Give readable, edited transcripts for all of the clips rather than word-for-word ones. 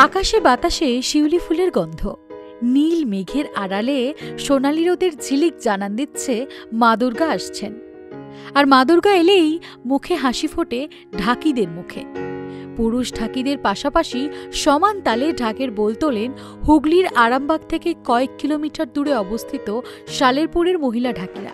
আকাশে বাতাসে শিউলি ফুলের গন্ধ, নীল মেঘের আড়ালে সোনালি রোদের ঝিলিক জানান দিচ্ছে মা দুর্গা আসছেন। আর মা দুর্গা এলেই মুখে হাসি ফোটে ঢাকিদের মুখে। পুরুষ ঢাকিদের পাশাপাশি সমান তালে ঢাকের বোল তোলেন হুগলির আরামবাগ থেকে কয়েক কিলোমিটার দূরে অবস্থিত সালেরপুরের মহিলা ঢাকিরা।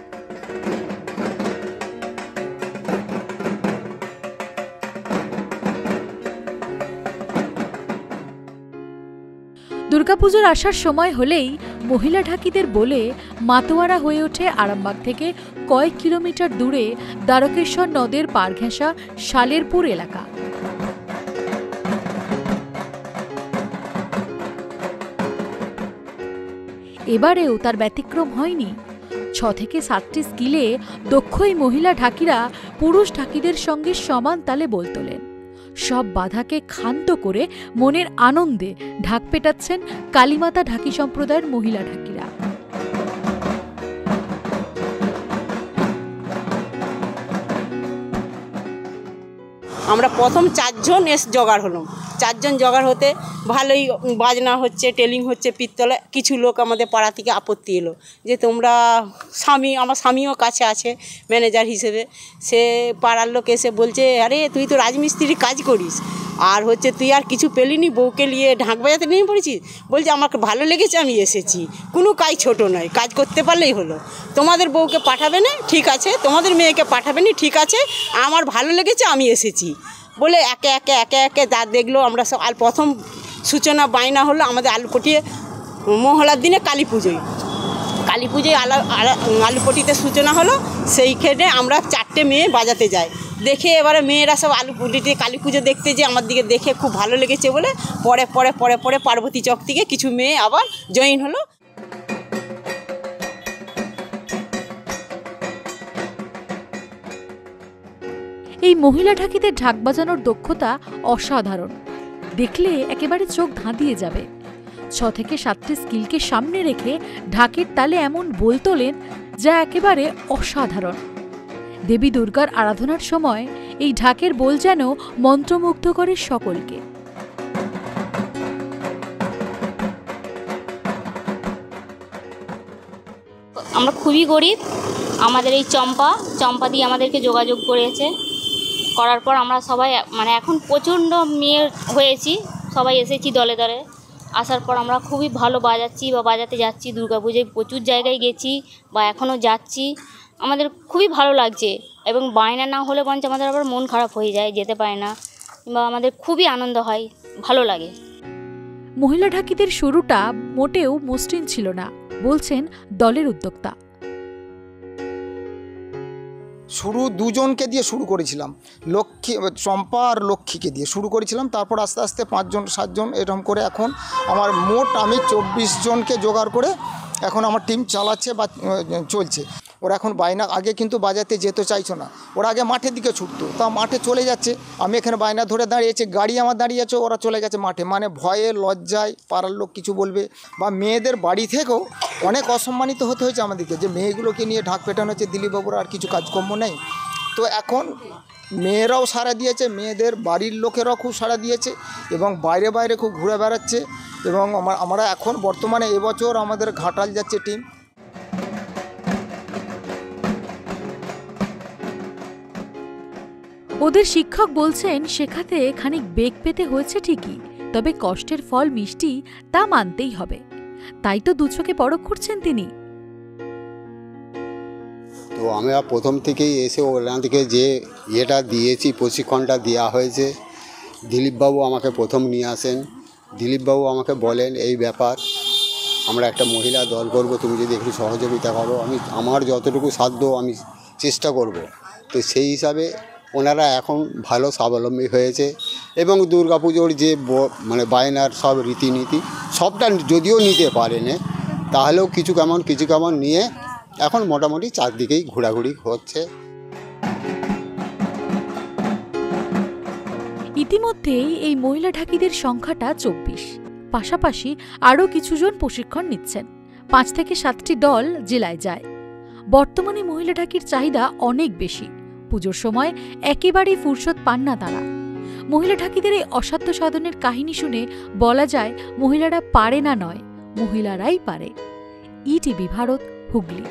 দুর্গাপুজোর আসার সময় হলেই মহিলা ঢাকিদের বলে মাতোয়ারা হয়ে ওঠে আরামবাগ থেকে কয়েক কিলোমিটার দূরে দ্বারকেশ্বর নদের পার ঘেঁষা সালেরপুর এলাকা। এবারেও তার ব্যতিক্রম হয়নি। 6 থেকে 7টি স্কিলে দক্ষ এই মহিলা ঢাকিরা পুরুষ ঢাকিদের সঙ্গে সমান তালে বোল তোলেন। সব বাধাকে ক্ষান্ত করে মনের আনন্দে ঢাক পেটাচ্ছেন কালীমাতা ঢাকি সম্প্রদায়ের মহিলা ঢাকিরা। আমরা প্রথম 4 জন জোগাড় হলাম। 4 জন জোগাড় হতে ভালোই বাজনা হচ্ছে, টেলিং হচ্ছে পিত্তলে। কিছু লোক আমাদের পাড়া থেকে আপত্তি এলো যে তোমরা আমার স্বামীও কাছে আছে ম্যানেজার হিসেবে। সে পাড়ার লোক এসে বলছে, আরে তুই তো রাজমিস্ত্রির কাজ করিস, আর হচ্ছে তুই আর কিছু পেলিনি, বউকে নিয়ে ঢাক বাজাতে নিয়ে পড়েছিস। বলছে আমাকে ভালো লেগেছে, আমি এসেছি, কোনো কাজ ছোট নয়, কাজ করতে পারলেই হলো। তোমাদের বউকে পাঠাবে না, ঠিক আছে, তোমাদের মেয়েকে পাঠাবে না, ঠিক আছে, আমার ভালো লেগেছে, আমি এসেছি বলে একে একে তা দেখলো। আমরা সব আর প্রথম সূচনা বাইনা হলো আমাদের আলুপটিয়ে মহলার দিনে কালী পুজোয় আলুপটিতে সূচনা হলো। সেইখানে আমরা 4টে মেয়ে বাজাতে যাই। দেখে এবারে মেয়েরা সব আলুপটিতে কালী পুজো দেখতে যে আমার দিকে দেখে খুব ভালো লেগেছে বলে পরে পার্বতী চক থেকে কিছু মেয়ে আবার জয়েন হলো। এই মহিলা ঢাকিদের ঢাক বাজানোর দক্ষতা অসাধারণ, দেখলে একেবারে চোখ ধাঁধিয়ে যাবে। 6 থেকে 7টি স্কিলকে সামনে রেখে ঢাকের তালে এমন বোল তোলেন যা একেবারে অসাধারণ। দেবী দুর্গার আরাধনার সময় এই ঢাকের বোল যেন মন্ত্রমুগ্ধ করে সকলকে। আমরা খুবই গরিব। আমাদের এই চম্পা দিয়ে আমাদেরকে যোগাযোগ করার পর আমরা সবাই এখন প্রচণ্ড মেয়ে হয়েছি, সবাই এসেছি দলে দলে। আসার পর আমরা খুবই ভালো বাজাচ্ছি বা বাজাতে যাচ্ছি। দুর্গাপুজোয় প্রচুর জায়গায় গেছি বা এখনও যাচ্ছি। আমাদের খুবই ভালো লাগছে এবং বায়না না হলে বরঞ্চ আমাদের আবার মন খারাপ হয়ে যায়, যেতে পারে না, কিংবা আমাদের খুবই আনন্দ হয়, ভালো লাগে। মহিলা ঢাকিদের শুরুটা মোটেও মসৃণ ছিল না, বলছেন দলের উদ্যোক্তা। শুরু 2 জনকে দিয়ে শুরু করেছিলাম, চম্পা আর লক্ষ্মীকে দিয়ে শুরু করেছিলাম। তারপর আস্তে আস্তে 5 জন 7 জন এরকম করে এখন আমার মোট আমি 24 জনকে জোগাড় করে এখন আমার টিম চালাচ্ছে বা চলছে। ওরা এখন বায়না, আগে কিন্তু বাজাতে যেতে চাইছো না, ওরা আগে মাঠের দিকে ছুটতো, তা মাঠে চলে যাচ্ছে। আমি এখানে বায়না ধরে দাঁড়িয়েছি, গাড়ি আমার দাঁড়িয়ে আছে, ওরা চলে গেছে মাঠে। ভয়ে লজ্জায় পাড়ার লোক কিছু বলবে, বা মেয়েদের বাড়ি থেকেও অনেক অসম্মানিত হতে হয়েছে আমাদেরকে, যে মেয়েগুলোকে নিয়ে ঢাক পেটানো হচ্ছে, দিলীপবাবুর আর কিছু কাজকর্ম নেই। তো এখন মেয়েরাও সাড়া দিয়েছে, মেয়েদের বাড়ির লোকেরাও খুব সাড়া দিয়েছে এবং বাইরে খুব ঘুরে বেড়াচ্ছে। এবং আমরা এখন বর্তমানে এবছর আমাদের ঘাটাল যাচ্ছে টিম। ওদের শিক্ষক বলছেন শেখাতে খানিক বেগ পেতে হয়েছে ঠিকই, তবে কষ্টের ফল মিষ্টি তা মানতেই হবে। তাই তো 2 চোখে পরখ করছেন তিনি। তো আমরা প্রথম থেকেই এসে ওখান থেকে যে ইয়েটা দিয়েছি, প্রশিক্ষণটা দেওয়া হয়েছে। দিলীপবাবু আমাকে প্রথম নিয়ে আসেন। দিলীপবাবু আমাকে বলেন, এই ব্যাপার, আমরা একটা মহিলা দল করব, তুমি যদি একটু সহযোগিতা করো, আমার যতটুকু সাধ্য আমি চেষ্টা করব। তো সেই হিসাবে ওনারা এখন ভালো স্বাবলম্বী হয়েছে এবং দুর্গাপুজোর যে বায়নার সব রীতিনীতি সবটা যদিও নিতে পারেন, তাহলেও কিছু কেমন নিয়ে এখন মোটামুটি চারদিকেই ঘোরাঘুরি হচ্ছে। ইতিমধ্যেই এই মহিলা ঢাকিদের সংখ্যাটা 24, পাশাপাশি আরও কিছুজন প্রশিক্ষণ নিচ্ছেন। 5 থেকে 7টি দল জেলায় যায়। বর্তমানে মহিলা ঢাকির চাহিদা অনেক বেশি। পুজোর সময় একেবারেই ফুরসত পান না তারা। মহিলা ঢাকিদের এই অসাধ্য সাধনের কাহিনী শুনে বলা যায় মহিলারা পারে না নয়, মহিলারাই পারে। ইটিভি ভারত, হুগলি।